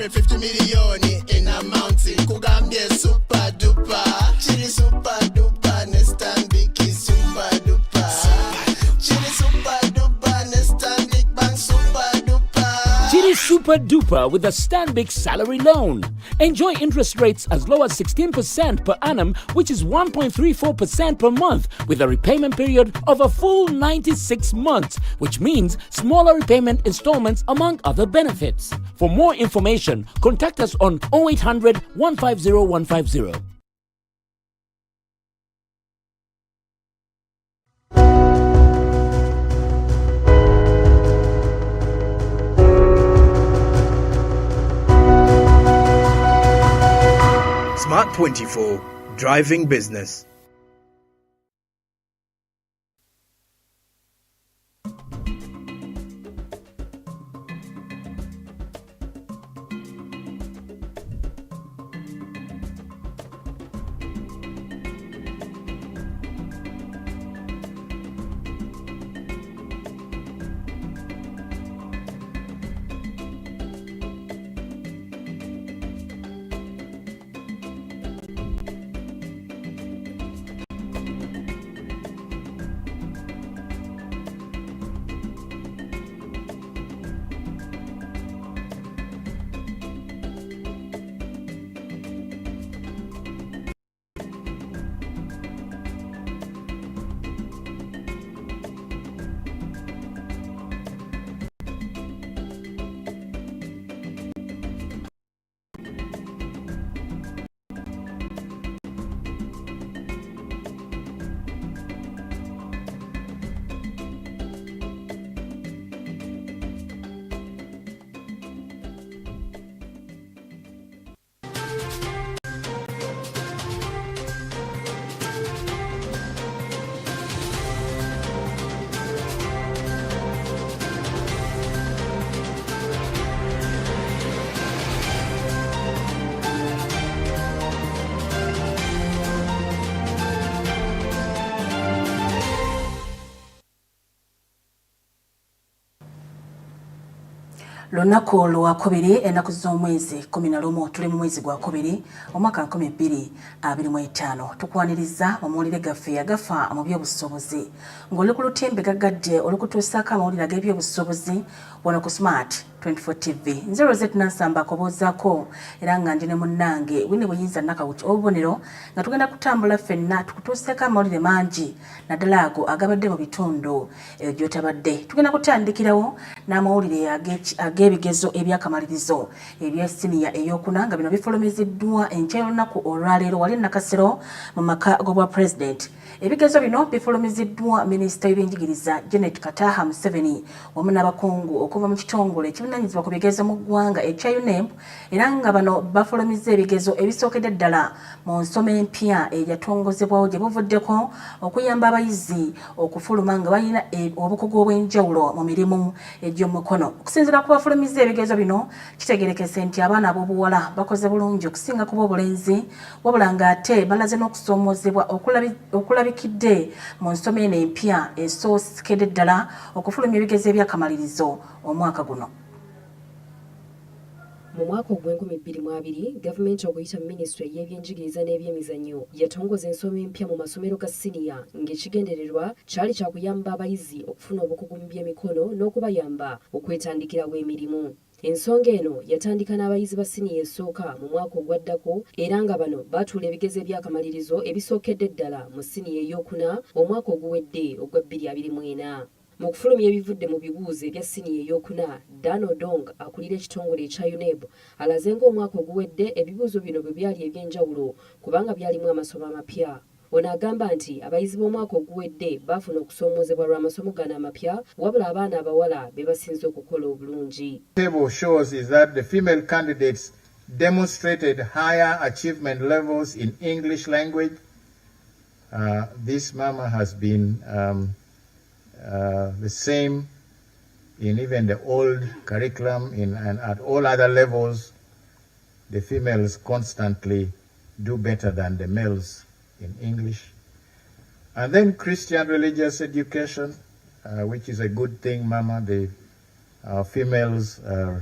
me 50 million in a mountain. Kugambye super duper. Chili super duper. Nestan Biki super duper. Chili super duper. Nestan Big Bang super duper. Chili super duper with a Stanbic salary loan. Enjoy interest rates as low as 16% per annum, which is 1.34% per month, with a repayment period of a full 96 months, which means smaller repayment installments among other benefits. For more information, contact us on 0800 150 150. Smart 24, driving business. Lunaku lwakubiri enaku z'omwezi 11 tuli mu mwezi gwa kubiri omwaka 2025 tukwaniriza omuwulire gaffe Agafa mu By'Obusuubuzi ng'oli ku lutimbe gaggadde olukutuusaako amawulire ag'ebyobusuubuzi wano ku Smart 24 TV nze Rosette Nansamba akobozaako era nga ndi ne munnange Winnie Buyinza Nakawuki obubonero nga tugenda kutambula ffenna tukutuuseeko amawulire mangi naddala ago agabadde mu bitundu gy'otabadde. Tugenda kutandikirawo n'amawulire ag'ebigezo eby'akamalirizo ebya siniya ey'okuna nga bino bifulumiziddwa enkya y'olunaku olwaleero wali Nakasero mu maka g'obwa President. Ebigezo bino bifulumiziddwa Minisita w'ebyenjigiriza Janet Kataha Museveni wamu n'abakungu okuva mu kitongole ekivunaanyizibwa ku bigezo mu ggwanga ekya UNEP era nga bano bafulumizza ebigezo ebisookedde ddala mu nsoma empya eyatongozebwawo gye buvuddeko okuyamba abayizi okufuluma nga balina obukugu obw'enjawulo mu mirimu egy'omukono. Okusinziira ku bafulumizza ebigezo bino kitegerekese nti abaana ab'obuwala bakoze bulungi okusinga ku b'obulenzi wabula ng'ate balaze n'okusoomoozebwa okulabikidde mu nsoma eno empya esookedde ddala okufulumya ebigezo eby'akamalirizo omwaka guno. Mu mwaka ogw'2022 gavumenti okuyita minisitule y'ebyenjigiriza n'ebyemizannyo yatongoza ensoma empya mu masomero ga siniya ng'ekigendererwa kyali kyakuyamba abayizi okufuna obukugu mu by'emikono n'okubayamba okwetandikirawo emirimu. Ensonga eno yatandika n'abayizi ba siniya esooka mu mwaka ogwaddako era nga bano baatuula ebigezo eby'akamalirizo ebisookedde ddala mu siniya ey'okuna omwaka oguwedde ogwa 2024. Mu kufulumya ebivudde mu bibuuzo ebya siniya ey'okuna, Dan Odong akulira ekitongole ekya UNEB alaze ng'omwaka oguwedde ebibuuzo bino bwe byali eby'enjawulo kubanga byalimu amasomo amapya. Ono agamba nti abayizi b'omwaka oguwedde baafuna okusoomoozebwa lw'amasomo gano amapya wabula abaana abawala be basinze okukola obulungi. The table shows is that the female candidates demonstrated higher achievement levels in English language. This mama has been the same in even the old curriculum and at all other levels. The females constantly do better than the males in English. And then Christian religious education, which is a good thing, Mama. The females are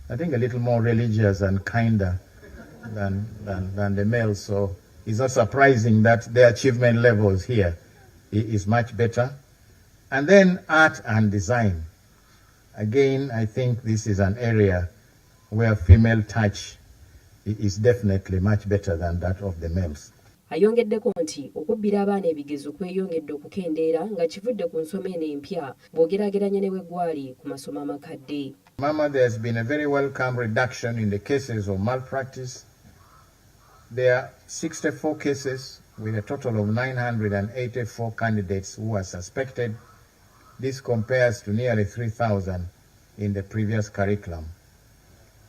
I think, a little more religious and kinder than the males. So it's not surprising that their achievement levels here is much better. And then art and design. Again, I think this is an area where female touch is definitely much better than that of the males. Ayongeddeko nti okubbira abaana ebigezo kweyongedde okukendeera nga kivudde ku nsoma eno empya bw'ogeraageranya ne bwe gwali ku masomo amakadde. Mama, there's been a very welcome reduction in the cases of malpractice. There are 64 cases with a total of 984 candidates who are suspected. This compares to nearly 3,000 in the previous curriculum.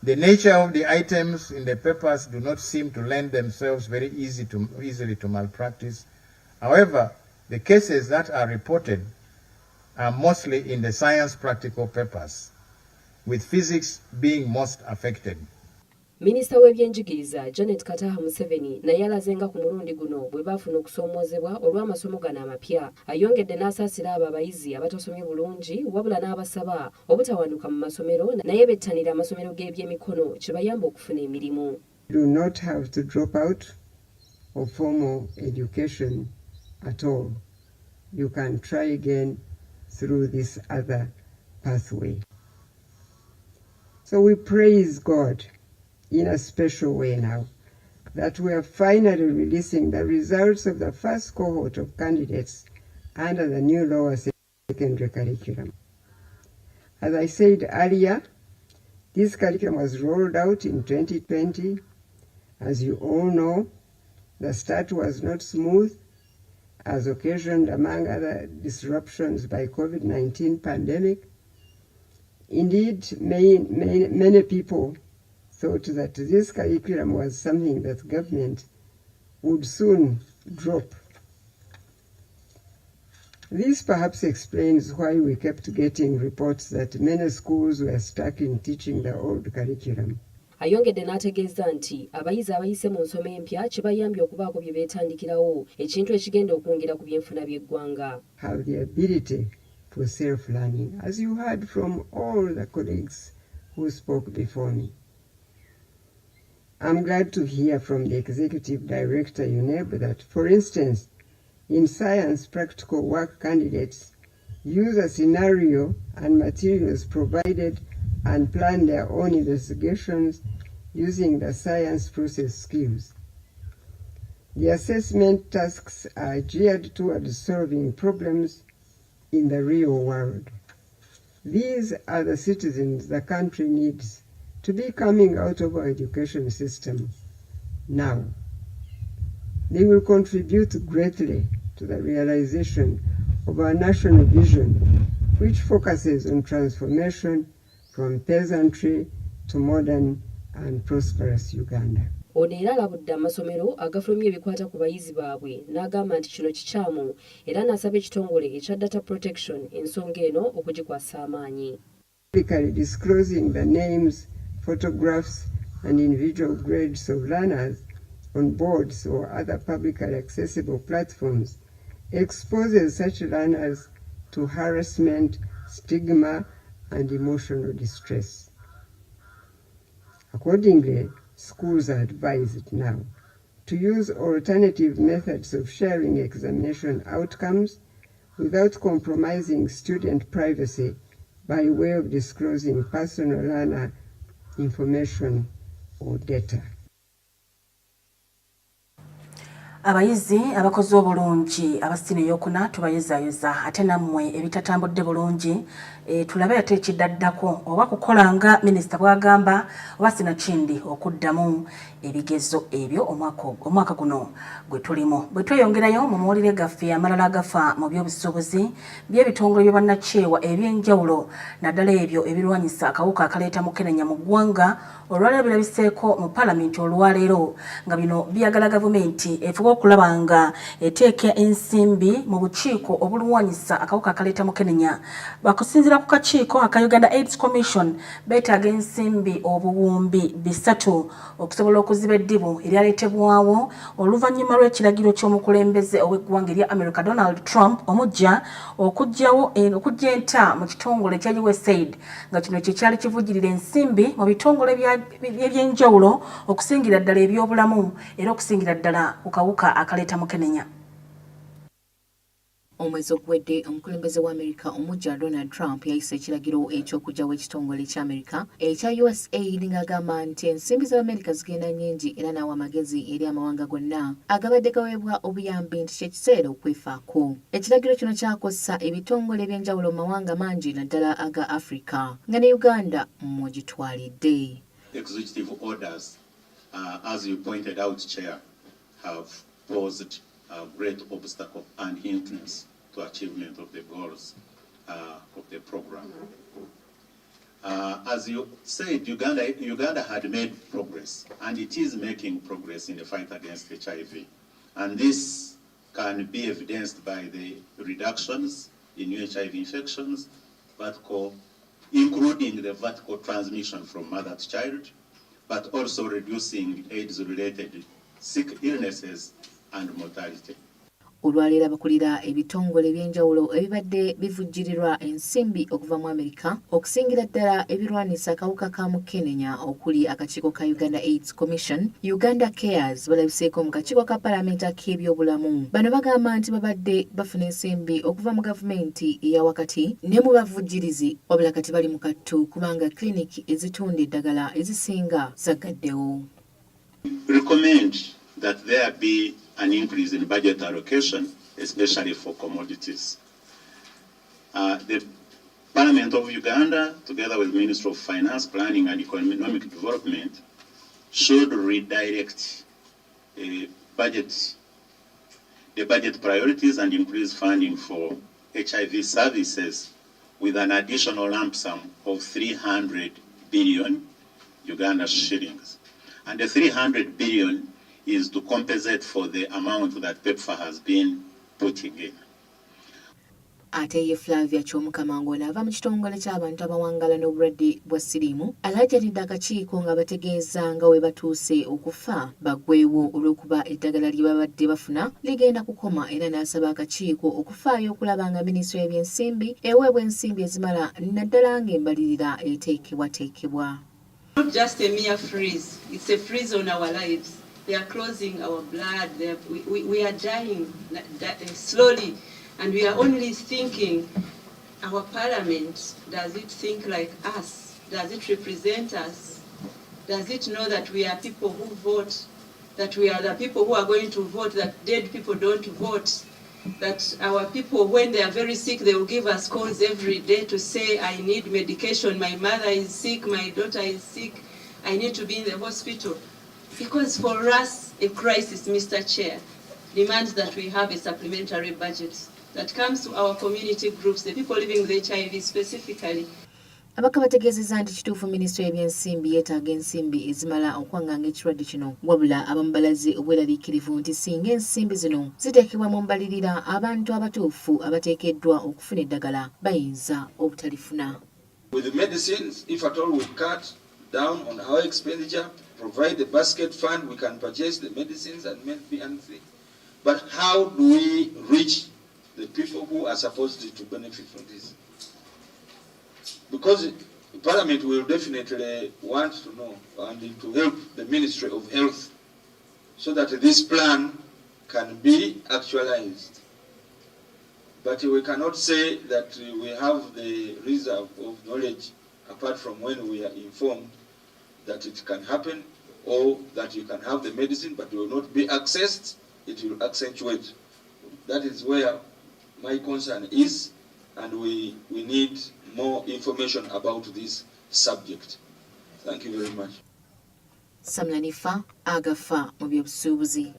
The nature of the items in the papers do not seem to lend themselves very easily to malpractice. However, the cases that are reported are mostly in the science practical papers, with physics being most affected. Minisita w'ebyenjigiriza Janet Kataha Museveni naye alaze nga ku mulundi guno bwe baafuna okusoomoozebwa olw'amasomo gano amapya. Ayongedde n'asaasira abo abayizi abatasomye bulungi wabula n'abasaba obutawanuka mu masomero naye bettanira amasomero g'ebyemikono kibayamba okufuna emirimu. Do not have to drop out of formal education at all. You can try again through this other pathway. So we praise God in a special way now that we are finally releasing the results of the first cohort of candidates under the new lower secondary curriculum. As I said earlier, this curriculum was rolled out in 2020. As you all know, the start was not smooth, as occasioned among other disruptions by COVID-19 pandemic. Indeed, many people thought that this curriculum was something that government would soon drop. This perhaps explains why we kept getting reports that many schools were stuck in teaching the old curriculum. Ayongedde n'ategeeza nti abayizi abayise mu nsoma empya kibayambye okubaako bye beetandikirawo ekintu ekigenda okwongera ku byenfuna by'eggwanga. Have the ability for self-learning, as you heard from all the colleagues who spoke before me. I'm glad to hear from the Executive Director, UNEB, that, for instance, in science practical work candidates use a scenario and materials provided and plan their own investigations using the science process skills. The assessment tasks are geared towards solving problems in the real world. These are the citizens the country needs to be coming out of our education system now. They will contribute greatly to the realization of our national vision, which focuses on transformation from peasantry to modern and prosperous Uganda. Ono era alabudde amasomero agafulumya ebikwata ku bayizi baabwe n'agamba nti kino kikyamu era n'asaba ekitongole ekya data protection ensonga eno okugikwasa amaanyi. Publicly disclosing the names, photographs and individual grades of learners on boards or other publicly accessible platforms exposes such learners to harassment, stigma and emotional distress. Accordingly, schools are advised now to use alternative methods of sharing examination outcomes without compromising student privacy by way of disclosing personal learner information or data. Abayizi abakoze obulungi abasitini eyokuna tubayozaayoza ate nammwe ebitatambudde bulungi tulabe ate ekidaddako oba kukola nga minisita bw'agamba oba sinakindi okuddamu ebigezo ebyo omwaka guno gwe tulimu. Bwe tweyongerayo mu mawulire gaffe amalala agafa mu by'obusuubuzi by'ebitongole bye bannakyewa eby'enjawulo naddala ebyo ebirwanyisa akawuka akaleeta mukenenya mu ggwanga olwaleero birabiseeko mu paalamenti olwaleero nga bino byagala gavumenti efuba okulaba nga eteeka ensimbi mu bukiiko obulwanyisa akawuka akaleeta mukenenya. Bakusinziira ku kakiiko aka Uganda AIDS Commission beetaaga ensimbi obuwumbi 300 okusobola okuziba eddibu eryaleetebwawo oluvannyuma lw'ekiragiro ky'omukulembeze ow'eggwanga erya America Donald Trump omujja okujja enta mu kitongole ekya USAID nga kino kye kyali kivujjirira ensimbi mu bitongole eby'enjawulo okusingira ddala ebyobulamu era okusingira ddala ku kawuka akaleeta mukenenya. Omwezi oguwedde omukulembeze wa America omujja Donald Trump yayisa ekiragiro eky'okugyawo ekitongole kya America ekya USAID ng'agamba nti ensimbi z'Amerika zigenda nnyingi era n'awa amagezi eri amawanga gonna agabadde gaweebwa obuyambi nti kye kiseera okwefaako. Ekiragiro kino kyakosa ebitongole eby'enjawulo mu mawanga mangi naddala aga Africa nga ne Uganda mw'ogitwalidde. Executive orders, as you pointed out, Chair, have posed a great obstacle and hindrance to achievement of the goals of the program. As you said, Uganda had made progress, and it is making progress in the fight against HIV. And this can be evidenced by the reductions in new HIV infections, including the vertical transmission from mother to child, but also reducing AIDS-related sick illnesses and mortality. Olwaleero abakulira ebitongole eby'enjawulo ebibadde bivujjirirwa ensimbi okuva mu America okusingira ddala ebirwanisa akawuka ka mukenenya okuli akakiiko ka Uganda AIDS Commission, Uganda Cares balabiseeko mu kakiiko ka Paalamenti ak'ebyobulamu. Bano bagamba nti babadde bafuna ensimbi okuva mu gavumenti eya wakati ne mu bavujjirizi wabula kati bali mu kattu kubanga klinik ezitunda eddagala ezisinga zaggaddewo. Recommend that there be an increase in budget allocation, especially for commodities. The Parliament of Uganda, together with the Ministry of Finance, Planning and Economic Development, should redirect the budget priorities and increase funding for HIV services with an additional lump sum of 300 billion Uganda shillings. And the 300 billion is to compensate for the amount that PEPFAR has been putting in. Ate ye Flavia Chomukama ng'onaava mu kitongole ky'abantu abawangala n'obulwadde bwa siriimu alaajanidde akakiiko nga bategeeza nga we batuuse okufa baggweewo olw'okuba eddagala lye babadde bafuna ligenda kukoma era n'asaba akakiiko okufaayo okulaba nga minisitule y'ebyensimbi eweebwa ensimbi ezimala naddala ng'embalirira eteekebwateekebwa. Not just a mere freeze, it's a freeze on our lives. They are closing our blood. We are dying slowly, and we are only thinking, our parliament, does it think like us? Does it represent us? Does it know that we are people who vote, that we are the people who are going to vote, that dead people don't vote, that our people, when they are very sick, they will give us calls every day to say, I need medication, my mother is sick, my daughter is sick, I need to be in the hospital. Because for us, a crisis, Mr. Chair, demands that we have a supplementary budget that comes to our community groups, the people living with HIV specifically. Abaka bategeezezza nti kituufu minisitule y'ebyensimbi yeetaaga ensimbi ezimala okwanganga ekirwadde kino wabula abamu balaze obweraliikirivu nti singa ensimbi zino ziteekebwa mu mbalirira abantu abatuufu abateekeddwa okufuna eddagala bayinza obutalifuna. With the medicines, if at all we cut down on our expenditure, provide the basket fund, we can purchase the medicines and maybe anything. But how do we reach the people who are supposed to benefit from this? Because Parliament will definitely want to know and to help the Ministry of Health so that this plan can be actualized. But we cannot say that we have the reserve of knowledge apart from when we are informed that it can happen, or that you can have the medicine but will not be accessed, it will accentuate. That is where my concern is, and we need more information about this subject. Thank you very much. Samlanifa, Agafa Mu By'Obusuubuzi.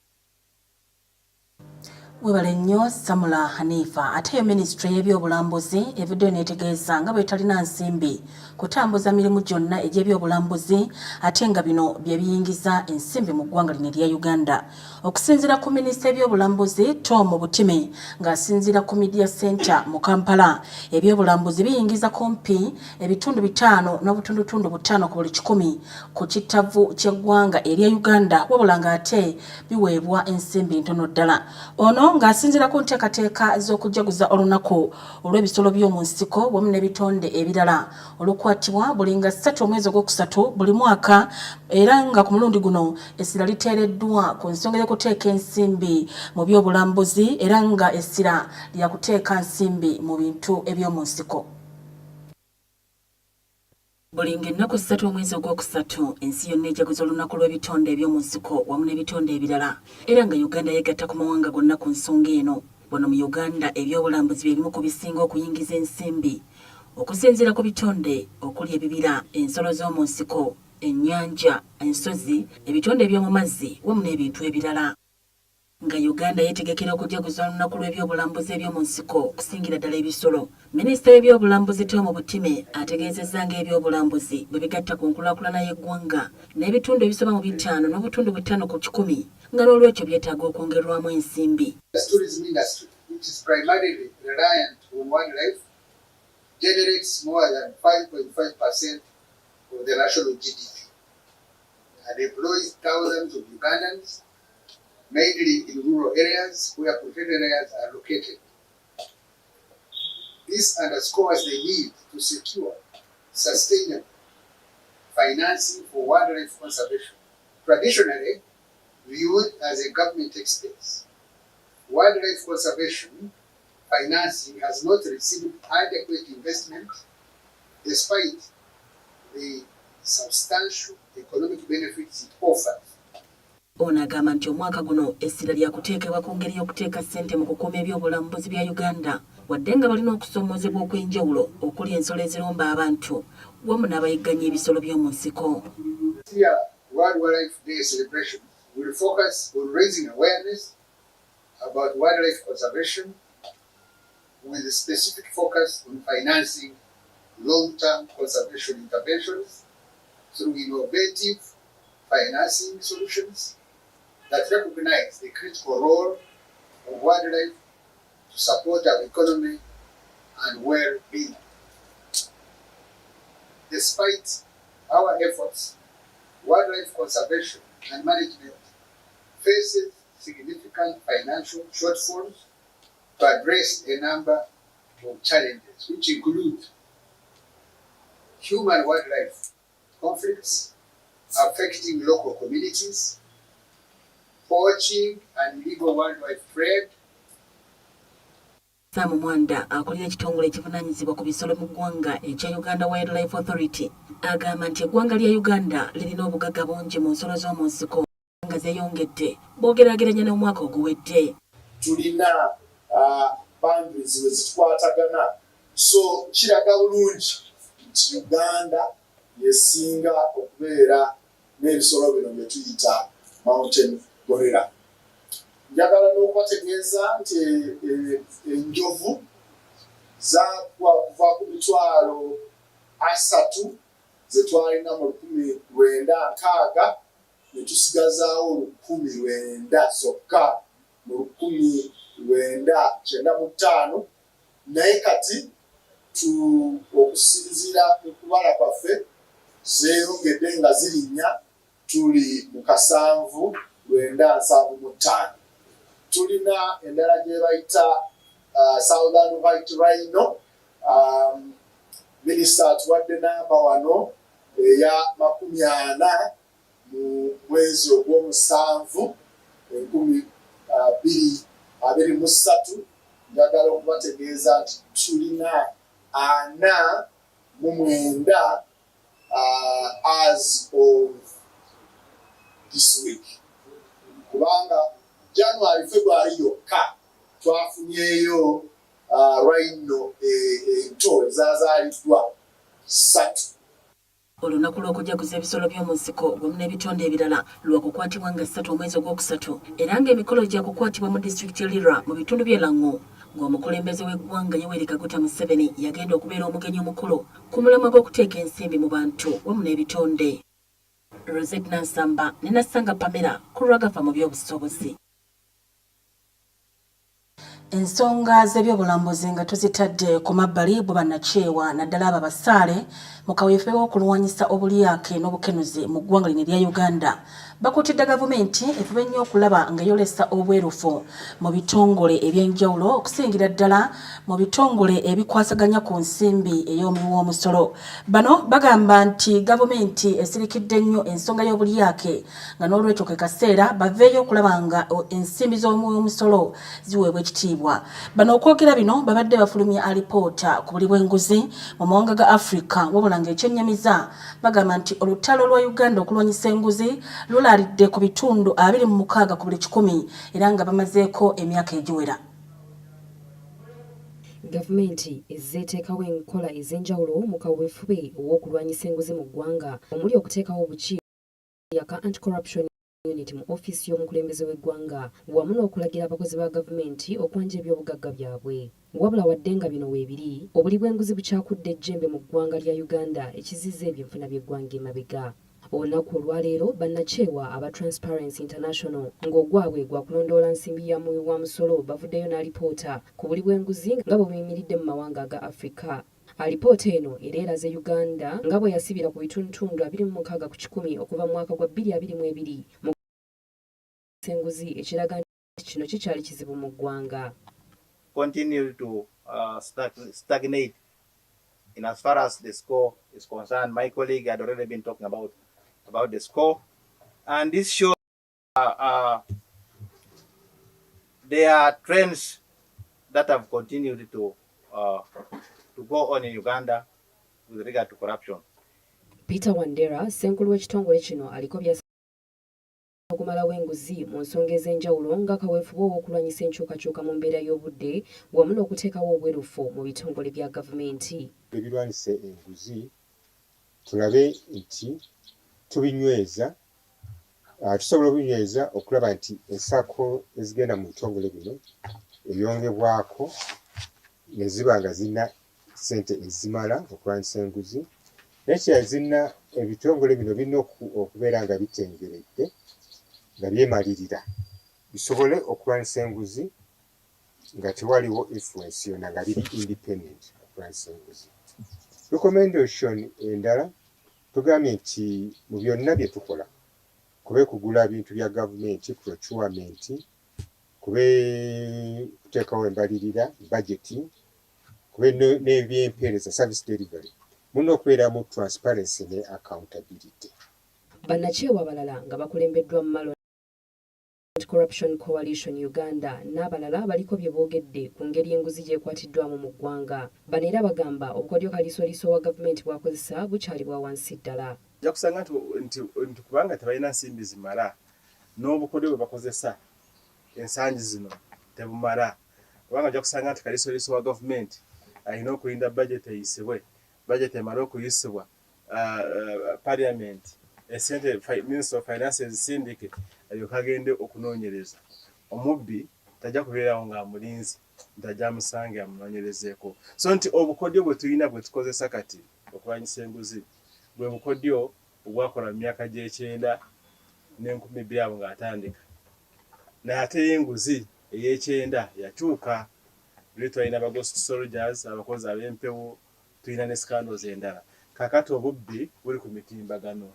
Webale nnyo Samula Hanifa. Ate Ministry y'ebyobulambuzi evuddeyo n'etegeeza nga bwe talina nsimbi kutambuza mirimu gyonna egy'ebyobulambuzi ate nga bino bye biyingiza ensimbi mu ggwanga lino erya Uganda. Okusinziira ku Minisita y'ebyobulambuzi Tom Butime ng'asinziira ku Media Center mu Kampala, ebyobulambuzi biyingiza kumpi ebitundu 5.5 ku buli 100 ku kittavu ky'eggwanga erya Uganda, wabula ng'ate biweebwa ensimbi ntono ddala. Ono ng'asinziira ku nteekateeka z'okujaguza olunaku olw'ebisolo by'omu nsiko wamu n'ebitonde ebirala olukwatibwa buli nga 3 omwezi ogwokusatu buli mwaka, era nga ku mulundi guno essira liteereddwa ku nsonga y'okuteeka ensimbi mu byobulambuzi era nga essira lya kuteeka nsimbi mu bintu eby'omu nsiko. Buli ng'ennaku 3 omwezi ogwokusatu ensi yonna ejaguza olunaku lw'ebitonde eby'omu nsiko wamu n'ebitonde ebirala, era nga Uganda yeegatta ku mawanga gonna ku nsonga eno. Wano mu Uganda ebyobulambuzi bye bimu ku bisinga okuyingiza ensimbi okusinziira ku bitonde okuli ebibira, ensolo z'omu nsiko, ennyanja, ensozi, ebitonde eby'omu mazzi wamu n'ebintu ebirala. Nga Uganda yeetegekera okujaguza olunaku lw'ebyobulambuzi eby'omu nsiko okusingira ddala ebisolo. Minisita w'ebyobulambuzi Tom Butime ategeezezza ng'ebyobulambuzi bwe bigatta ku nkulaakulana y'eggwanga n'ebitundu ebisoba mu 5 n'obutundu 5 ku 100 nga n'olwekyo byetaaga okwongerwamu ensimbi. The tourism industry, which is primarily reliant on wildlife, generates more than 5.5% of the national GDP and employs thousands of Ugandans, mainly in rural areas where protected areas are located. This underscores the need to secure sustainable financing for wildlife conservation. Traditionally viewed as a government expense, wildlife conservation financing has not received adequate investment despite the substantial economic benefits it offers. Ono agamba nti omwaka guno essira lya kuteekebwa ku ngeri y'okuteeka ssente mu kukuuma ebyobulambuzi bya Uganda, wadde nga balina okusomoozebwa okw'enjawulo okuli ensolo ezirumba abantu wamu n'abayigganya ebisolo by'omu nsiko. World Wildlife Day celebration will focus on raising awareness about wildlife conservation with a specific focus on financing long-term conservation interventions through innovative financing solutions that recognize the critical role of wildlife to support our economy and well-being. Despite our efforts, wildlife conservation and management faces significant financial shortfalls to address a number of challenges, which include human-wildlife conflicts affecting local communities, poaching and illegal wildlife trade. Sam Mwanda akulira ekitongole ekivunaanyizibwa ku bisolo mu ggwanga ekya Uganda Wildlife Authority agamba nti eggwanga lya Uganda lirina obugagga bungi mu nsolo z'omu nsiko nga zeeyongedde bw'ogeraageranya n'omwaka oguwedde. Tulina boundaries we zikwatagana, so kiraga bulungi nti Uganda yesinga okubeera n'ebisolo bino bye tuyita mountain gorilla. Njagala n'okubategeeza nti enjovu zaagwa kuva ku 3,000 ze twalina mu 1960 ne tusigazaawo 9,000 zokka mu 1995, naye kati okusinziira ku kubala kwaffe zeeyongedde nga zirinnya tuli mu 7,975. Tulina endala gye bayita Southern White Rhino. Minisita atuwadde namba wano eya 40 mu mwezi ogw'omusanvu 2023. Njagala okubategeeza nti tulina 49 as of this week. Kubanga January, February yokka twafunyeyo rhino ento ezazaaliddwa 3. Olunaku lw'okujaguza ebisolo by'omu nsiko wamu n'ebitonde ebirala lwakukwatibwa nga 3 omwezi ogwokusatu era ng'emikolo gya kukwatibwa mu disitulikiti Lira mu bitundu by'e Lango ng'omukulembeze w'eggwanga Yoweri Kaguta Museveni yagenda okubeera omugenyi omukulu ku mulamwa gw'okuteeka ensimbi mu bantu wamu n'ebitonde. Rosette Nansamba ne Nassanga Pamela ku Agafa mu by'obusuubuzi. Ensonga z'ebyobulambuzi nga tuzitadde ku mabbali bwe bannakyewa naddala abo abasaale mu kaweefube w'okulwanyisa obulyake n'obukenuzi mu ggwanga lino erya Uganda bakuutidde gavumenti efube nnyo okulaba nga yolesa obwerufu mu bitongole eby'enjawulo okusingira ddala mu bitongole ebikwasaganya ku nsimbi ey'omuwi w'omusolo. Bano bagamba nti gavumenti esirikidde nnyo ensonga y'obulyake nga n'olwekyo ke kaseera baveeyo okulaba nga ensimbi z'omuwi w'omusolo ziweebwa ekitiibwa. Bano okwogera bino babadde bafulumya alipoota ku buli bw'enguzi mu mawanga ga Africa wabula ng'ekyennyamiza bagamba nti olutalo lwa Uganda okulwanyisa enguzi lulalidde ku bitundu 26 ku buli 100 era nga bamazeeko emyaka egiwera. Gavumenti ezzeeteekawo enkola ez'enjawulo mu kaweefube ow'okulwanyisa enguzi mu ggwanga omuli okuteekawo obukiiko ka anti-corruption unit mu ofiisi y'omukulembeze w'eggwanga wamu n'okulagira abakozi ba gavumenti okwanja ebyobugagga byabwe. Wabula wadde nga bino weebiri obuli bw'enguzi bukyakudde ejjembe mu ggwanga lya Uganda ekizizza ebyenfuna by'eggwanga emabega. Olunaku olwaleero bannakyewa aba Transparency International ng'ogwabwe gwa kulondoola nsimbi ya muwi wa musolo bavuddeyo n'alipoota ku buli bw'enguzi nga bwe buyimiridde mu mawanga ga Africa. Alipoota eno era eraze Uganda nga bwe yasibira ku bitundu 26 ku 100 okuva mu mwaka gwa 2022 mu enguzi ekiraga nti kino kikyali kizibu mu ggwanga. Continue to stagnate in as far as the score is concerned. My colleague had already been talking about the score, and this shows there are trends that have continued to go on in Uganda with regard to corruption. Peter Wandera, Senkulu w'ekitongole kino aliko byasa okumalawo enguzi mu nsonga ez'enjawulo nga kaweefube w'okulwanyisa enkyukakyuka mu mbeera y'obudde wamu n'okuteekawo obwerufu mu bitongole bya gavumenti. Ebirwanyisa enguzi tulabe nti tubinyweza tusobola obinyweza okulaba nti ensaako ezigenda mu bitongole bino ebyongebwako ne ziba nga zirina ssente ezimala okulwanyisa enguzi nekirala zirina ebitongole bino birina okubeera nga bitengeredde nga byemalirira bisobole okulwanyisa enguzi nga tewaliwo influence yonna nga biri independent okulwanyisa enguzi. Recommendation endala tugambye nti mu byonna bye tukola kube kugula bintu bya gavumenti procurement kube kuteekawo embalirira budgeting kube n'ebyempeereza service delivery mulina okubeeramu transparency ne accountability. Bannakyewa abalala nga bakulembeddwa mu malo Corruption Coalition Uganda n'abalala baliko bye boogedde ku ngeri enguzi gyekwatiddwamu mu ggwanga. Bano era bagamba obukodyo kaliisoliiso wa gavumenti bwakozesa bukyali bwa wansi ddala. Ojja kusanga nti kubanga tebalina nsimbi zimala n'obukodyo bwe bakozesa ensangi zino tebumala kubanga ojja kusanga nti kaliisoliiso wa gavumenti alina okulinda budget eyisibwe budget emale okuyisibwa parliament esente Minister of Finance ezisindike alyoka agende okunoonyereza. Omubbi tajja kubeerawo ng'amulinzi ntajja amusange amunoonyerezeeko. So nti obukodyo bwe tulina bwe tukozesa kati okulwanyisa enguzi bwe bukodyo obwakola mu myaka gy'ekyenda n'enkumi abo ng'atandika naye ate enguzi ey'ekyenda yakyuka lwe tulina aba ghost soldiers abakozi ab'empewo tulina ne scandals endala. Kakati obubbi buli ku mitimbagano.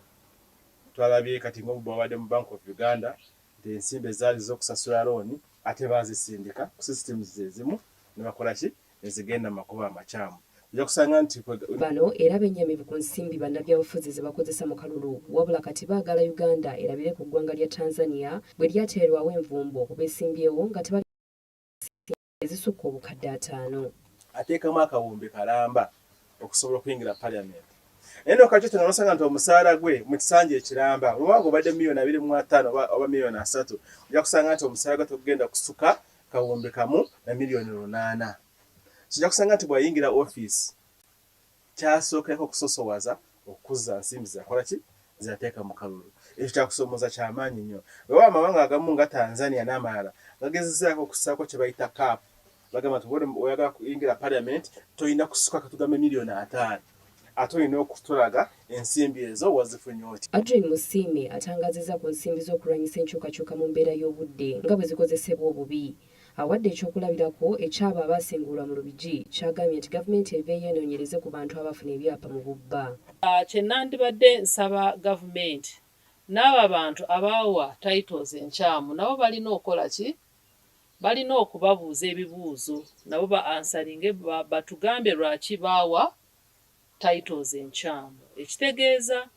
Twalabye kati ng'obubbi bwabadde mu Bank of Uganda nti ensimbi ezaali z'okusasula looni ate baazisindika ku systems ezimu ne bakola ki ne zigenda mu makubo amakyamu. Ojja kusanga nti bano era bennyamivu ku nsimbi bannabyabufuzi ze bakozesa mu kalulu wabula kati baagala Uganda erabire ku ggwanga lya Tanzania bwe lyateerwawo envumbo beesimbyewo nga tebali ezisukka obukadde 5. Ateekamu akawumbi kalamba okusobola okuyingira parliament. Naye n'okakyo kino nosanga nti omusaala gwe mu kisanja ekiramba olwanga obadde $2.5 oba $3 ojja kusanga nti omusaala gwe tugenda kusuka kawumbi kamu na $8,000,000. Ojja kusanga nti bw'ayingira office kyasookerako okusosowaza okuzza nsimbi zakola ki zateeka mu kalulu. Ekyo kyakusomooza kyamaanyi nnyo. Bwe amawanga agamu nga Tanzania n'amalala gagezezaako okussaako kye bayita CAP. Bagamba nti oyagala kuyingira parliament tolina kusukka katugambe miliyoni 5. Ate olina okutulaga ensimbi ezo wazifunye oti. Adrian Musiime atangazizza ku nsimbi z'okulwanyisa enkyukakyuka mu mbeera y'obudde nga bwe zikozesebwa obubi. Awadde ekyokulabirako ekyabo abaasengulwa mu Lubigi kyagambye nti gavumenti eveeyo enoonyereze ku bantu abafuna ebyapa mu bubba. Kye nandibadde nsaba gavumenti n'abo abantu abaawa titles enkyamu nabo balina okukola ki? Balina okubabuuza ebibuuzo nabo ba-ansaringe batugambe lwaki baawa titles enkyamu. Ekitegeeza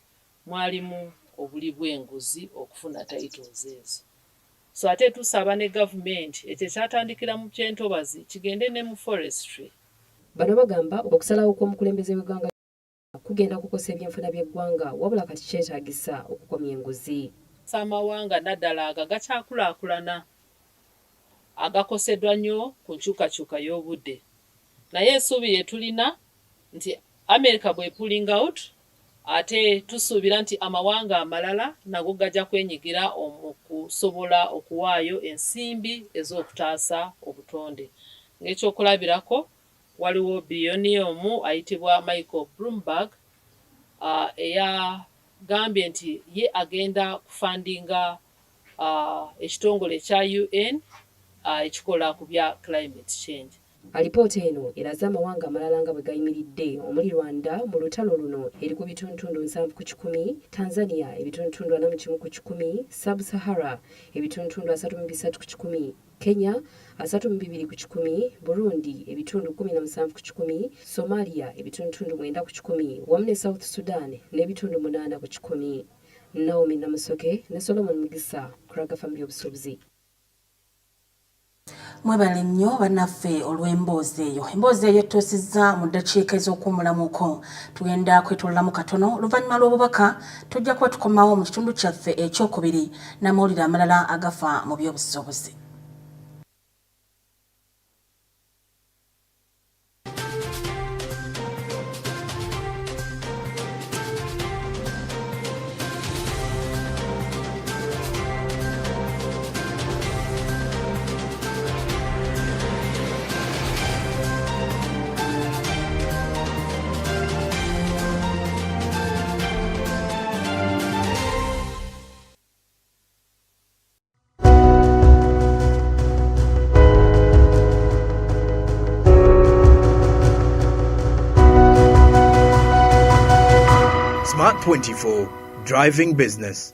mwalimu obuli bw'enguzi okufuna titles ezo. So ate tusaba ne gavumenti ekyo kyatandikira mu kyentobazi kigende ne mu forestry. Bano bagamba okusalawo kw'omukulembeze w'eggwanga kugenda kukosa ebyenfuna by'eggwanga wabula kati kyetaagisa okukomya enguzi. Amawanga naddala agakyakulaakulana agakoseddwa nnyo ku nkyukakyuka y'obudde. Naye essuubi lye tulina nti America bwe pulling out ate tusuubira nti amawanga amalala nago gajja kwenyigira okusobola okuwaayo ensimbi ez'okutaasa obutonde. Ng'ekyokulabirako waliwo biliyoni omu ayitibwa Michael Bloomberg eyagambye nti ye agenda kufandinga ekitongole ekya UN ekikola ku bya climate change. Alipoota eno eraze amawanga amalala nga bwe gayimiridde omuli Rwanda mu lutalo luno eri ku bitundu 7 ku 10, Tanzania ebitundu 41 ku 10, Sub-Sahara ebitundu 33 ku 10, Kenya 32 ku 10, Burundi ebitundu 17 ku 10, Somalia ebitundu 9 ku 10, wamu ne South Sudan n'ebitundu 8 ku 10. Naomi Namusoke ne Solomon Mugisa ku Agafa Mu By'Obusuubuzi. Mwebale nnyo bannaffe olw'emboozi eyo. Emboozi eyo tuusizza mu ddakiika ez'okuwummulamuko. Tugenda kwetololamu katono. Oluvannyuma lw'obubaka tujja kuba tukomawo mu kitundu kyaffe ekyokubiri n'amawulire amalala agafa mu by'obusuubuzi. Smart 24, driving business.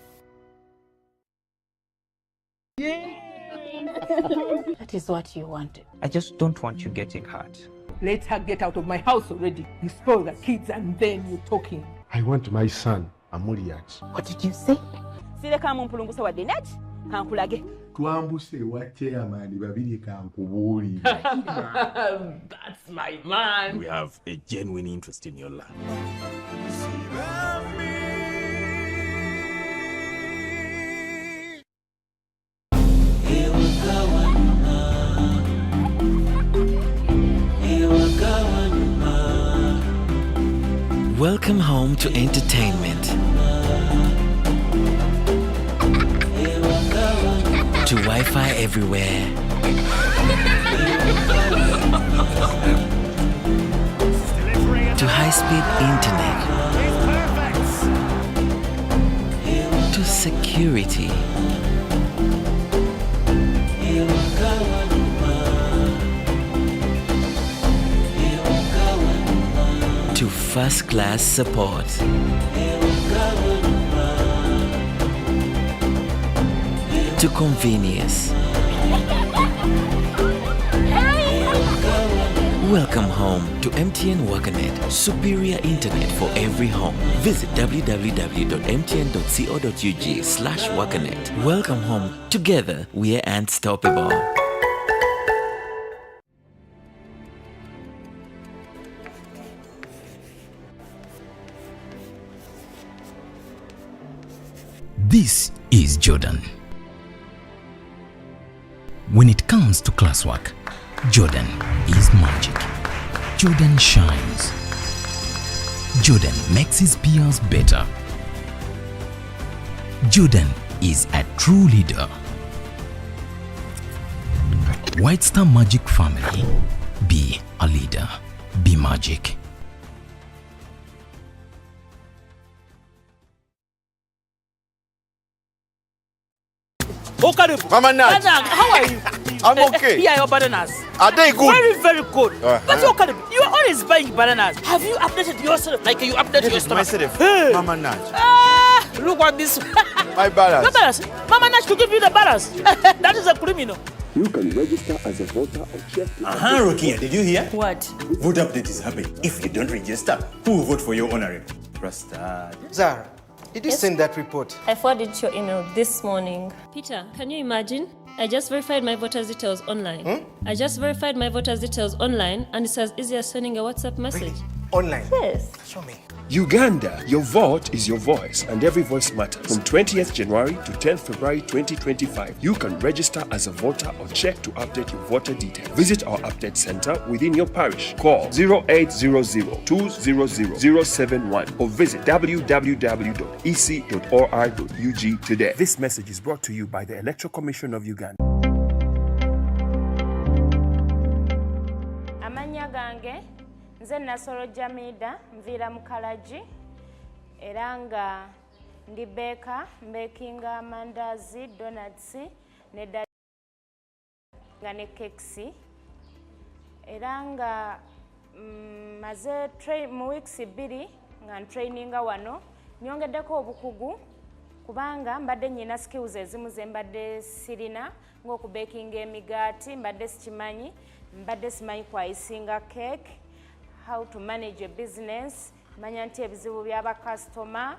That is what you wanted. I just don't want you getting hurt. Let her get out of my house already. You spoil the kids and then you're talking. I want my son, Amuliat. What did you say? Sileka mumpulungusa wa dinach, kankulage. Tuambuse wa chairman babiri kankubuli. That's my man. We have a genuine interest in your land. Welcome home to entertainment. To Wi-Fi everywhere. To high-speed internet. To security. To first-class support. To convenience. Welcome home to MTN WakaNet, superior internet for every home. Visit www.mtn.co.ug/WakaNet. Welcome home. Together, we are unstoppable. This is Jordan. When it comes to classwork, Jordan is magic. Jordan shines. Jordan makes his peers better. Jordan is a true leader. White Star Magic family. Be a leader. Be magic. Oh, Karibu. Mama Naj. How are you? I'm okay. Here are your bananas. Are they good? Very, very good. But oh, Karibu, you are always buying bananas. Have you updated yourself? Like you updated your stomach? Myself. Hey. Mama Naj. Look at this. My balance. Your balance. Mama Naj to give you the balance. That is a criminal. You can register as a voter or check. Rokia, did you hear? What? Vote update is happening. If you don't register, who will vote for your honorable? Trusted. Zara, did you send that report? I forwarded your email this morning. Peter, can you imagine? I just verified my voter's details online. I just verified my voter's details online, and it's as easy as sending a WhatsApp message. Really? Online? Yes. Show me. Uganda, your vote is your voice, and every voice matters. From 20th January to 10th February 2025, you can register as a voter or check to update your voter details. Visit our update center within your parish. Call 0800-200-071 or visit www.ec.or.ug today. This message is brought to you by the Electoral Commission of Uganda. Amanya gange nze Nasoro Jamida nvira mukalaji era nga ndi beka mbekinga amandazi donuts ne nga ne keksi era nga maze mu weeks 2 nga traininga wano nyongeddeko obukugu kubanga mbadde nyina skills ezimu ze mbadde sirina ng'okubekinga emigaati mbadde sikimanyi mbadde simanyi kwayisinga cake, how to manage a business, manya nti ebizibu by'aba customer,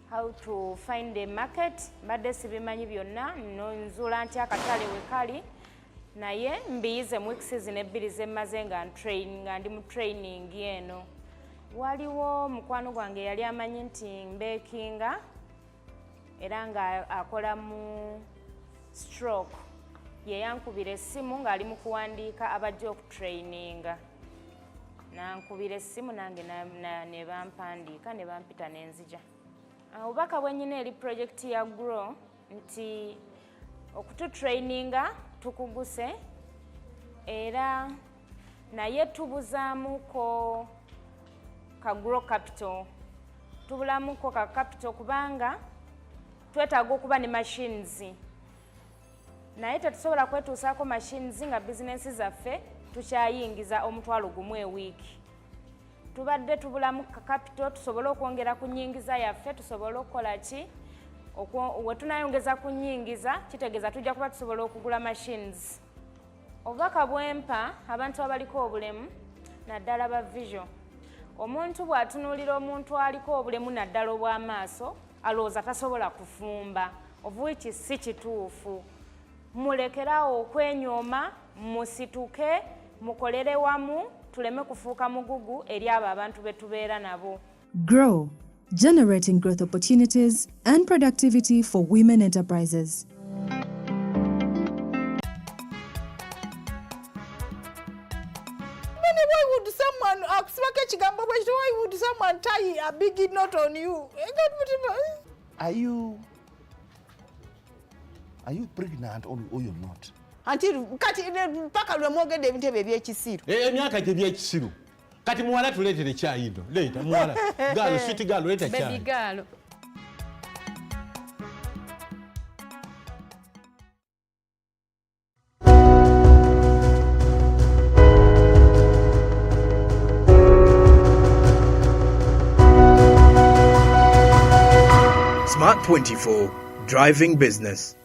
how to find a market, mbadde sibimanyi byonna nonzula nti akatale we kali naye mbiyize mu weeks zino 2 zemaze nga ndi mu training eno. Waliwo mukwano gwange yali amanyi nti mbekinga era nga akola mu stroke ye yankubira essimu ng'ali mu kuwandiika abajja okutraininga. Nankubira essimu nange ne bampandiika ne bampita n'enzija. Obubaka bwennyina eri project ya Grow nti okututraininga tukuguse era naye tubuzaamuko ka Grow Capital. Tubulamuko ka capital kubanga twetaaga okuba ne machines. Naye tetusobola kwetuusaako machines nga bizinensi zaffe tukyayingiza omutwalo gumu ewiiki. Tubadde tubulamu ka capital tusobole okwongera ku nnyingiza yaffe tusobole okukola ki we tunayongeza ku nnyingiza kitegeeza tujja kuba tusobola okugula machines. Obubaka bwempa abantu abaliko obulemu naddala ba vision. Omuntu bw'atunuulira omuntu aliko obulemu naddala obw'amaaso alowooza tasobola kufumba of which si kituufu. Mulekerawo okwenyooma musituke mukolere wamu tuleme kufuuka mugugu eri abo abantu be tubeera nabo. Grow, generating growth opportunities and productivity for women enterprises. Why would someone why would someone tie a big knot on you? Are you pregnant or you're not? Until kati mpaka lwemwogedde ebintu ebyekisiru. Emyaka gy'ebyekisiru. Kati muwala tuleetere chai ndo. Leeta muwala. Galo sweet galo leeta chai. Baby galo. Smart 24, driving business.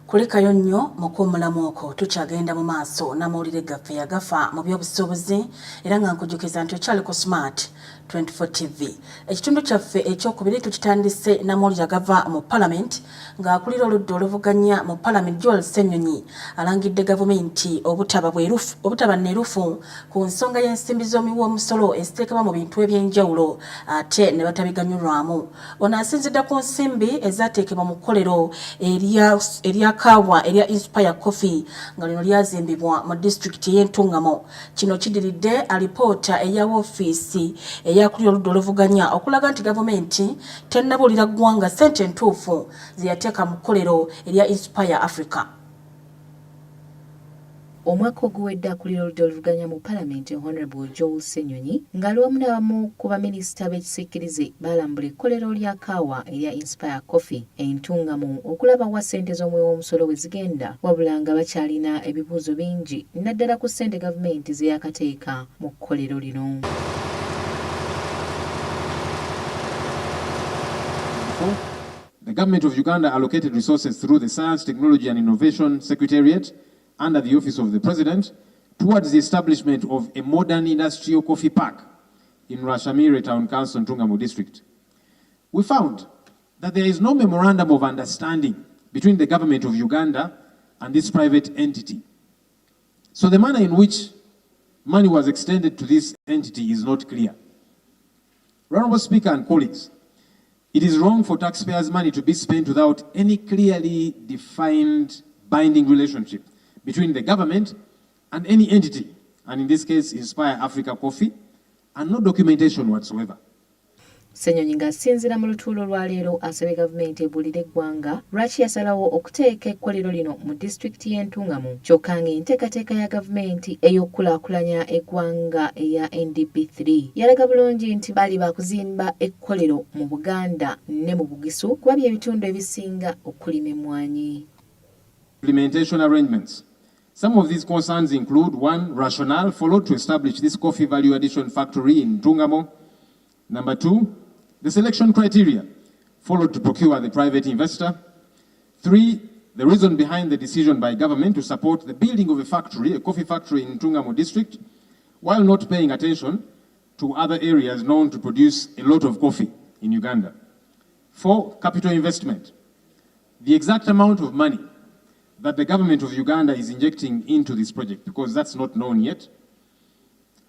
Ku kulekayo nnyo mu kuwummulamu okwo tukyagenda mu maaso n'amawulire gaffe agafa mu by'obusuubuzi era nga nkujjukiza nti okyali ku Smart 24 TV. Ekitundu kyaffe ekyokubiri tukitandise n'amawulire agava mu Parliament ng'akulira oludda oluvuganya mu Parliament Joel Ssenyonyi alangidde gavumenti obutaba neerufu ku nsonga y'ensimbi z'omuwi w'omusolo eziteekebwa mu bintu eby'enjawulo ate ne batabiganyulwamu. Ono asinzidde ku nsimbi ezaateekebwa mu kkolero erya Kaawa erya Inspire Coffee nga lino lyazimbibwa mu disitulikiti y'Entungamo. Kino kidiridde alipoota eya woofiisi eyakulira oludda oluvuganya okulaga nti gavumenti tennabuulira ggwanga ssente entuufu ze yateeka mu kkolero erya Inspire Africa. Omwaka oguwedde akulira oludda oluvuganya mu Parliament Honorable Joel Ssenyonyi ng'aliwamu n'abamu ku baminisita b'ekisiikirize baalambula ekkolero lya Kaawa erya Inspire Coffee Entungamo okulaba wa ssente z'omuwi w'omusolo we zigenda wabula nga bakyalina ebibuuzo bingi naddala ku ssente gavumenti ze yaakateeka mu kkolero lino. The Government of Uganda allocated resources through the Science, Technology and Innovation Secretariat under the Office of the President towards the establishment of a modern industrial coffee park in Rashamire Town Council, Ntungamo District. We found that there is no memorandum of understanding between the Government of Uganda and this private entity. So the manner in which money was extended to this entity is not clear. Honorable Speaker and colleagues, it is wrong for taxpayers' money to be spent without any clearly defined binding relationship between the government and any entity, and in this case, Inspire Africa Coffee, and no documentation whatsoever. Ssenyonyi ng'asinziira mu lutuulo lwa leero asabye gavumenti ebuulire eggwanga lwaki yasalawo okuteeka ekkolero lino mu disitulikiti y'Entungamo kyokka ng'enteekateeka ya gavumenti ey'okukulaakulanya eggwanga eya NDP3 yalaga bulungi nti bali baakuzimba ekkolero mu Buganda ne mu Bugisu kuba by'ebitundu ebisinga okulima emmwanyi. Implementation arrangements. Some of these concerns include: 1, rationale followed to establish this coffee value addition factory in Ntungamo. Number 2, the selection criteria followed to procure the private investor. 3, the reason behind the decision by government to support the building of a factory, a coffee factory in Ntungamo district, while not paying attention to other areas known to produce a lot of coffee in Uganda. 4, capital investment. The exact amount of money that the government of Uganda is injecting into this project, because that's not known yet.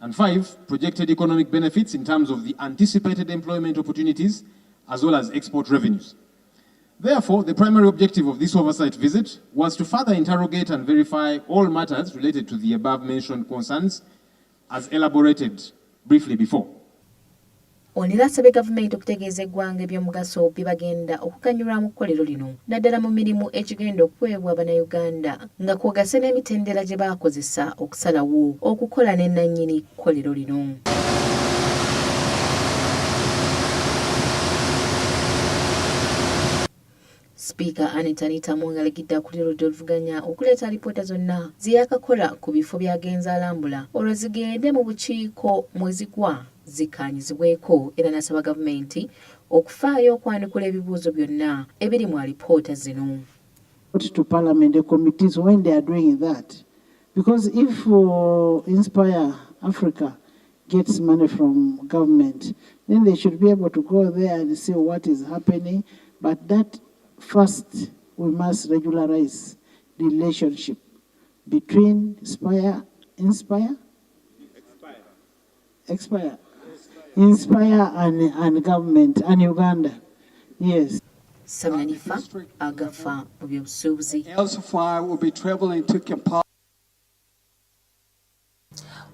And 5, projected economic benefits in terms of the anticipated employment opportunities as well as export revenues. Therefore, the primary objective of this oversight visit was to further interrogate and verify all matters related to the above-mentioned concerns as elaborated briefly before. Onera asabye gavumenti okutegeeza eggwanga eby'omugaso bye bagenda okuganyulwa mu kkolero lino naddala mu mirimu ekigenda okuweebwa Bannayuganda nga kwogase n'emitendera gye baakozesa okusalawo okukola ne nannyini kkolero lino. Speaker Anita Mwanga alagidde akulira oludda oluvuganya okuleeta alipoota zonna ze yaakakola ku bifo by'agenza alambula olwo zigende mu bukiiko mwe zigwa zikaanyizibweko era n'asaba gavumenti okufaayo okwanukula ebibuuzo byonna ebiri mu alipoota zino. To Parliament, the committees, when they are doing that, because if Inspire Africa gets money from government, then they should be able to go there and see what is happening. But that first, we must regularize the relationship between Inspire and government and Uganda. Yes. Agafa Mu By'Obusuubuzi. Elsewhere will be traveling to Kampala.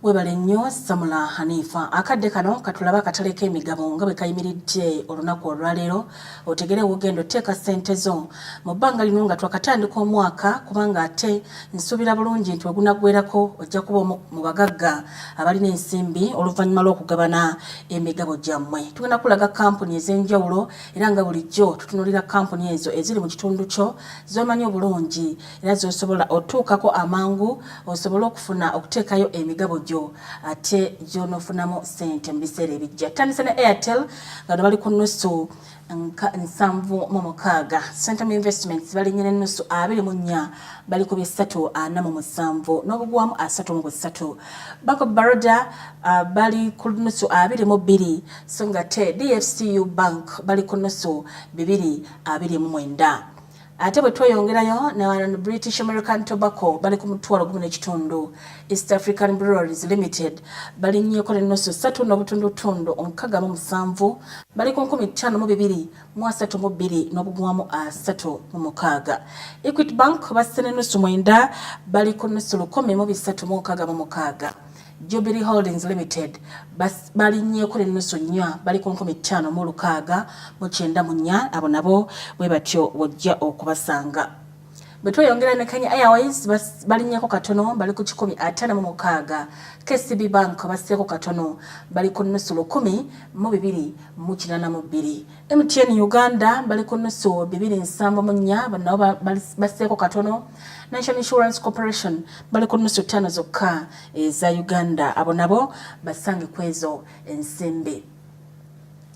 Webale nnyo Samula Hanifa. Akadde kano katulaba akatale k'emigabo nga bwe kayimiridde olunaku olwaleero otegere wogendo teeka ssente zo mu bbanga lino nga twakatandika omwaka kubanga ate nsuubira bulungi nti wegunaggwerako ojja kuba mu bagagga abalina ensimbi oluvannyuma lw'okugabana emigabo gyammwe. Tugenda kulaga kampuni ez'enjawulo era nga bulijjo tutunuulira kampuni ezo eziri mu kitundu kyo z'omanyi obulungi era z'osobola otuukako amangu osobole okufuna okuteekayo emigabo gyo bulijjo ate gy'onoofunamu ssente mu biseera ebijja. Tandise ne Airtel nga bali ku nnusu 7.6. Central Investments balinnye n'ennusu 24 bali ku 347 n'obugwamu 33. Bank of Baroda bali ku nnusu 22 so nga te DFCU Bank bali ku nnusu 229. Ate bwe tweyongerayo ne British American Tobacco bali ku mutwalo 1.5. East African Breweries Limited balinnyeko n'ennusu 3.67 bali ku 52,32 n'obugwamu 36. Equity Bank basse n'ennusu 9 bali ku nnusu 1,366. Jubilee Holdings Limited balinnyeko n'ennusu 4 bali ku 5,694 abo nabo bwe batyo wojja okubasanga. Bwe tweyongera ne Kenya Airways balinnyeko katono bali ku 156. KCB Bank basseeko katono bali ku nnusu 10,282. MTN Uganda bali ku nnusu 274 bano basseeko katono. National Insurance Corporation bali ku nnusu 5 zokka eza Uganda abo nabo basange kwezo ensimbi.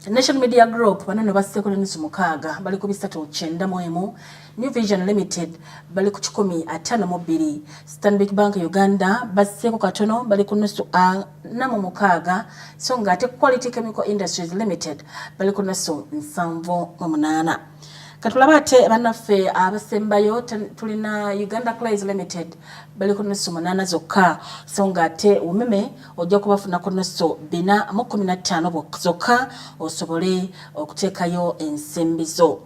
National Media Group banano basseeko n'ennusu 6 bali ku 391. New Vision Limited bali ku 152. Stanbic Bank Uganda basseeko katono bali ku nnusu 46 so nga ate Quality Chemical Industries Limited bali ku nnusu 78. Katulaba ate bannaffe abasembayo tulina Uganda Clays Limited bali ku nnusu 8 zokka so nga ate umeme ojja kubafuna ku nnusu 415 zokka osobole okuteekayo ensimbi zo.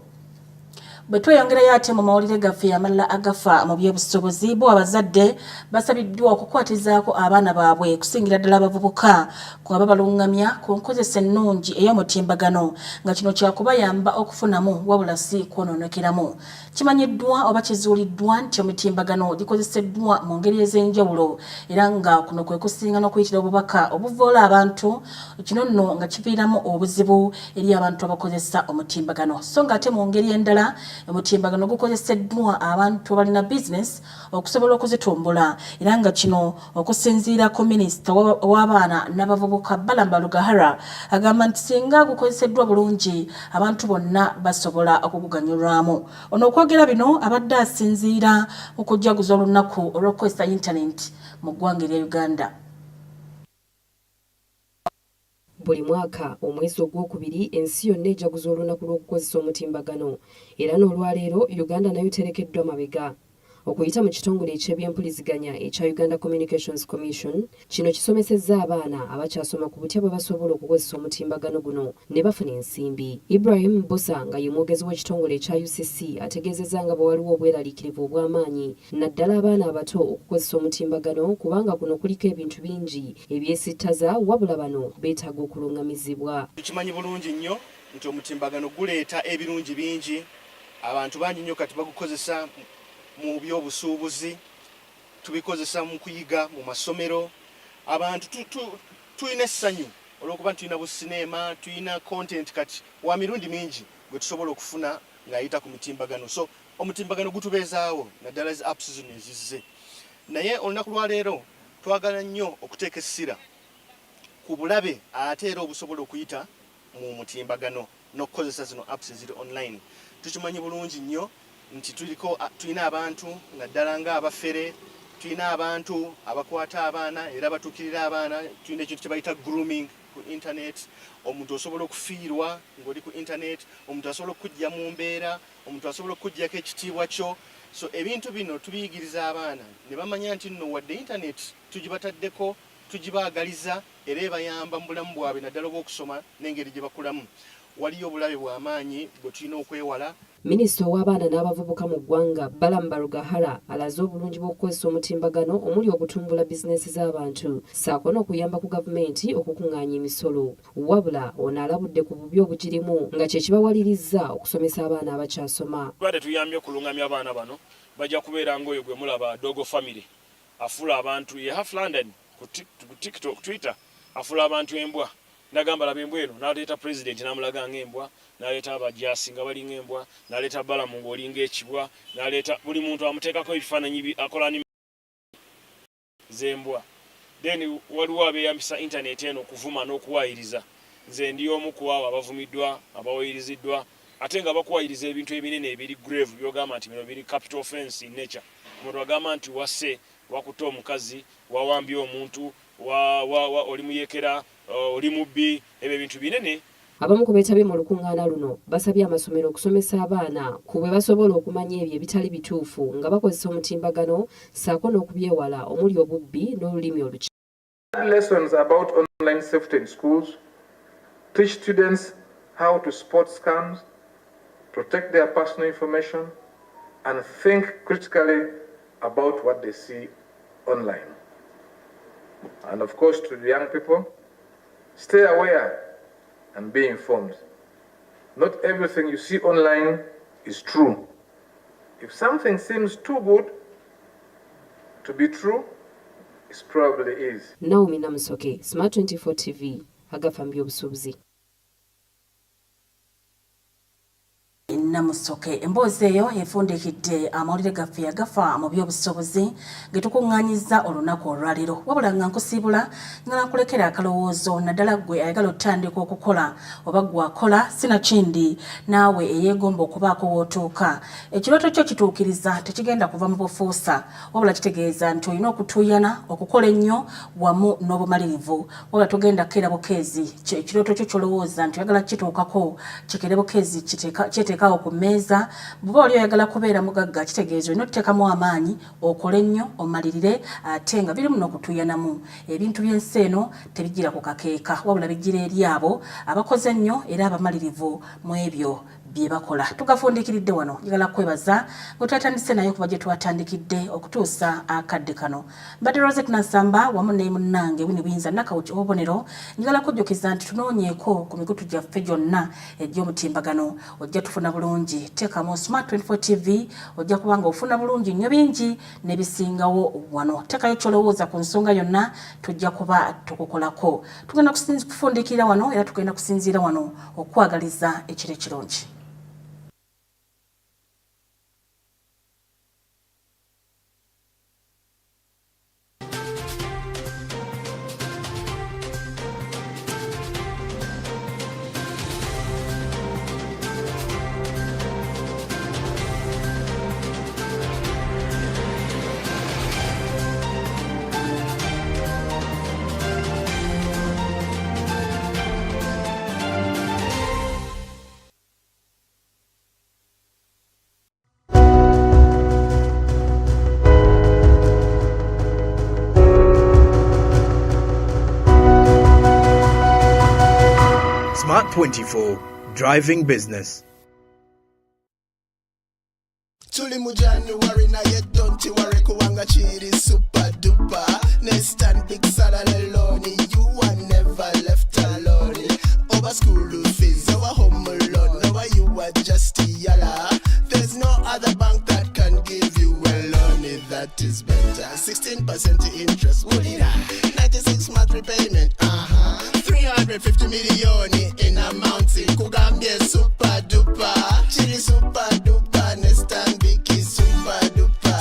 Bwe tweyongerayo ate mu mawulire gaffe amalala agafa mu by'obusuubuzi bo abazadde basabiddwa okukwatizaako abaana baabwe kusingira ddala abavubuka kuba balungamya ku nkozesa ennungi ey'omutimbagano nga kino kyakubayamba okufunamu wabula si kwonoonekeramu. Kimanyiddwa oba kizuuliddwa nti omutimbagano gikozeseddwa mu ngeri ez'enjawulo era nga kuno kwe kusinga n'okuyitira obubaka obuvoola abantu kino nno nga kiviiramu obuzibu eri abantu abakozesa omutimbagano so nga ate mu ngeri endala omutimbagano gukozeseddwa abantu abalina bizinesi okusobola okuzitumbula era nga kino okusinziira ku minisita w'abaana n'abavubuka Balamba Lugahara agamba nti singa gukozeseddwa bulungi abantu bonna basobola okuguganyulwamu. Ono okwogera bino abadde asinziira okujaguza olunaku olw'okukozesa intaneti mu ggwanga erya Uganda. Buli mwaka omwezi ogwokubiri ensi yonna ejaguza olunaku lw'okukozesa omutimbagano era n'olwaleero Uganda nayo terekeddwa mabega. Okuyita mu kitongole eky'ebyempuliziganya ekya Uganda Communications Commission kino kisomesezza abaana abakyasoma ku butya bwe basobola okukozesa omutimbagano guno ne bafuna ensimbi. Ibrahim Bosa nga ye mwogezi w'ekitongole ekya UCC ategeezezza nga bwe waliwo obweraliikirivu obw'amaanyi naddala abaana abato okukozesa omutimbagano kubanga kuno kuliko ebintu bingi ebyesittaza wabula bano beetaaga okulungamizibwa. Tukimanyi bulungi nnyo nti omutimbagano guleeta ebirungi bingi abantu bangi nnyo kati bagukozesa mu by'obusuubuzi tubikozesa mu kuyiga mu masomero abantu tulina essanyu olw'okuba tulina busineema tulina content kati wa mirundi mingi gwe tusobola okufuna ng'ayita ku mutimbagano so omutimbagano gutubeezaawo naddala zi apps zino ezizze naye olunaku lwa leero twagala nnyo okuteeka essira ku bulabe ate era obusobola okuyita mu mutimbagano n'okukozesa zino apps eziri online. Tukimanyi bulungi nnyo nti tulina abantu naddala ng'abafere tulina abantu abakwata abaana era batukirira abaana tulina ekintu kye bayita grooming ku internet omuntu osobola okufiirwa ng'oli ku internet omuntu asobola okujja mu mbeera omuntu asobola okujjako ekitiibwa kyo so ebintu bino tubiyigiriza abaana ne bamanya nti nno wadde internet tugibataddeko tugibaagaliza era ebayamba mu bulamu bwabwe naddala obw'okusoma n'engeri gye bakulamu waliyo obulabe bw'amaanyi bwe tulina okwewala. Minisita w'abaana n'abavubuka mu ggwanga Balamba Lugahara alaze obulungi bw'okukozesa omutimbagano omuli okutumbula bizinesi z'abantu ssaako n'okuyamba ku gavumenti okukuŋŋaanya emisolo wabula ono alabudde ku bubi obugirimu nga kye kibawalirizza okusomesa abaana abakyasoma. Twade tuyambye okulungamya abaana bano bajja kubeera ng'oyo gwe mulaba Dogo Family afuula abantu ye Half London ku TikTok Twitter afuula abantu embwa nagamba laba embwa eno n'aleeta president n'amulaga ng'embwa n'aleeta abajasi nga bali ng'embwa n'aleeta Balamu ng'olinga ekibwa n'aleeta buli muntu amuteekako ebifaananyi akola ni z'embwa then waliwo abeeyambisa internet eno okuvuma n'okuwaayiriza. Nze ndi omu ku abo abavumiddwa abawaayiriziddwa ate nga bakuwaayiriza ebintu ebinene ebiri grave byogamba nti bino biri capital offense in nature. Omuntu agamba nti wasse wakuta omukazi wawambye omuntu oli muyekera oli mubbi ebyo ebintu binene. Abamu ku beetabye mu lukungaana luno basabye amasomero okusomesa abaana ku bwe basobola okumanya ebyo ebitali bituufu nga bakozesa omutimbagano ssaako n'okubyewala omuli obubbi n'olulimi oluki. Lessons about online safety in schools, teach students how to spot scams, protect their personal information, and think critically about what they see online. And of course, to the young people, stay aware and be informed. Not everything you see online is true. If something seems too good to be true, it probably is. Naomi Namusoke, Smart 24 TV, Agafa Mu By'Obusuubuzi. Namusoke emboozi eyo efundikidde amawulire gaffe agafa mu by'obusuubuzi ge tukuŋŋaanyiza olunaku olwaliro wabula nga nkusiibula ngala nkulekera akalowoozo naddala ggwe ayagala otandika okukola oba gwakola sinakindi naawe eyeegomba okubaako w'otuuka ekirooto kyo kituukiriza tekigenda kuva mu bufuusa wabula kitegeeza nti olina okutuuyana okukola ennyo wamu n'obumalirivu wabula togenda kkeera bukeezi ekirooto kyo kyolowooza nti oyagala kituukako kikere bukeezi kyeteekaawo ku mmeeza bw'oba oli oyagala kubeera mugagga kitegeeza olina okuteekamu amaanyi okole ennyo omalirire ate nga birimu n'okutuuyanamu ebintu by'ensi eno tebigira ku kakeeka wabula bigira eri abo abakoze ennyo era abamalirivu mu ebyo bye bakola. Tugafundikiridde wano njagala kwebaza bwe twatandise naye kuba gye twatandikidde okutuusa akadde kano. Mbadde Rosette Nasamba wamu ne munnange Winnie Buyinza Nakawuki obubonero njagala kujjukiza nti tunoonyeeko ku mikutu gyaffe gyonna egy'omutimbagano ojja tufuna bulungi. Teekamu Smart 24 TV ojja kubanga ofuna bulungi nnyo bingi n'ebisingawo wano. Teekayo kyolowooza ku nsonga yonna tujja kuba tukukolako. Tugenda kufundikira wano era tugenda kusinziira wano okwagaliza ekiro ekirungi. Smart 24, driving business. Tuli mu January na ye don't worry kuwanga chiri super duper. Next time big salary loan, you are never left alone. Over school fees, over home loan, now you are just yalla. There's no other bank that can give you a loan that is better. 16% interest, 96 month repayment, 350 million in amount in Kugambia super duper. Chiri super duper, next time big is super duper.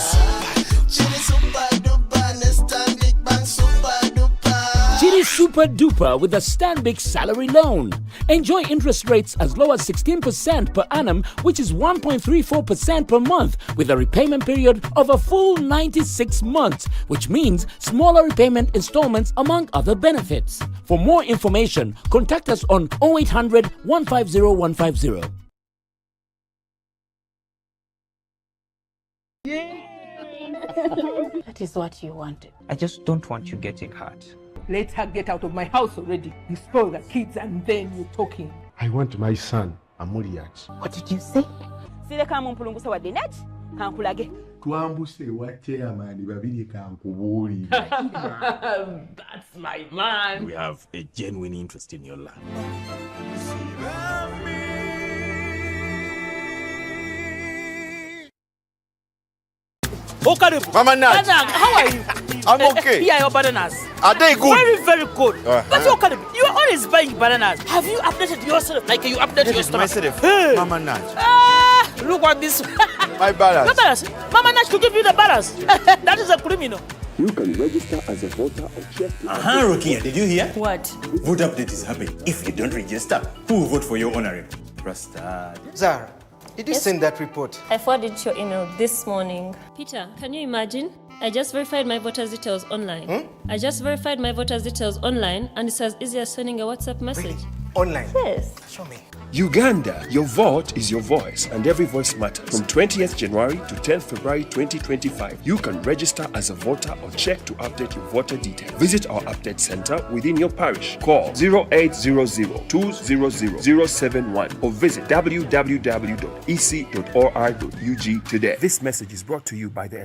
Chiri super duper, next time big bank super duper. Chiri super duper with a Stanbic salary loan. Enjoy interest rates as low as 16% per annum, which is 1.34% per month, with a repayment period of a full 96 months, which means smaller repayment installments among other benefits. For more information, contact us on 0800 150 150. That is what you wanted. I just don't want you getting hurt. Let her get out of my house already. You spoil the kids and then you're talking. I want my son, Amuliat. What did you say? Twambuse wa chairman babiri kankubuli. That's my man. We have a genuine interest in your land. Oh, Karibu. Mama Nat. How are you? I'm okay. Here are your bananas. Are they good? Very, very good. But oh, Karibu, you are always buying bananas. Have you updated yourself like you updated your stomach? Myself. Hey. Mama Nat. Look at this. My balance. No balance. Mama Nash to give you the balance. That is a criminal. You can register as a voter or check. Rukia, did you hear? What? Vote update is happening. If you don't register, who will vote for your honorable? Rastad. Zara, did you send that report? I forwarded your email this morning. Peter, can you imagine? I just verified my voter's details online. I just verified my voter's details online, and it's as easy as sending a WhatsApp message. Really? Online? Yes. Show me. Uganda, your vote is your voice, and every voice matters. From 20th January to 10th February 2025, you can register as a voter or check to update your voter details. Visit our update center within your parish. Call 0800-200-071 or visit www.ec.or.ug today. This message is brought to you by the